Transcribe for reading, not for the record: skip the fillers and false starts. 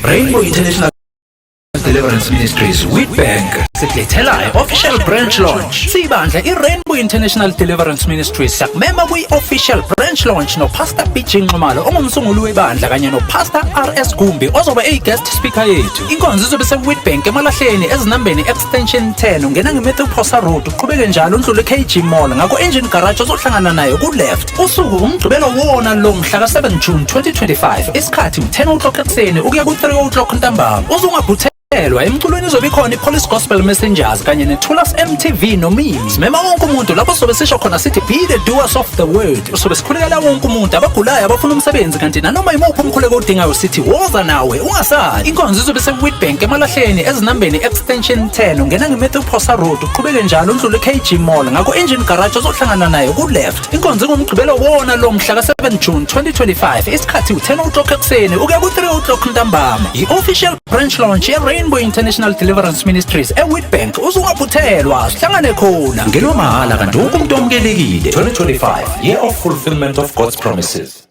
Rainbow International Deliverance Ministries Witbank sikulethela i-official branch launch. Sibandla i-Rainbow International Deliverance Ministries sakumema kwi-official branch launch noPastor BG Nxumalo ongumsunguli webandla kanye noPastor RS Gumbi ozoba guest speaker yethu. Inkonzo izobe se-Witbank emalahleni ezinambeni extension 10 ungena ngeMatthew Phosa Road uqhubeke njalo undlule KG Mall ngako engine garage ozohlangana nayo ku-left. Usuku umgqibelo wona lo mhla ka-7 June 2025 isikhathi 10 o'clock ekuseni ukuya ku-3 o'clock ntambama. Uzungabhuthe emculweni izobe ikhona i-Police Gospel Messengers kanye ne-Thulas MTV no-Memes. Mema wonke umuntu lapho sobe sisho khona sithi be the doers of the word. Sobe sikhulekela wonke umuntu abagulayo abafuna umsebenzi kanti nanoma imuphi umkhuleko odingayo sithi woza nawe ungasali. Inkonzo izobe se-Witbank emalahleni ezinambeni extension 10 ungena ngeMatthew Phosa Road uqhubeke njalo undlule KG Mall ngako engine garage ozohlangana nayo ku-left. Inkonzo ingumgqibelo wona lo mhla ka-7 June 2025 isikhathi 10 o'clock ekuseni ukuya ku-3 o'clock ntambama. I-official branch launch Rainbow International Deliverance Ministries eWitbank uzungaphuthelwa sihlangane khona ngelomahhala kanti wonke umuntu omukelekile. 2025 Year of Fulfillment of God's Promises.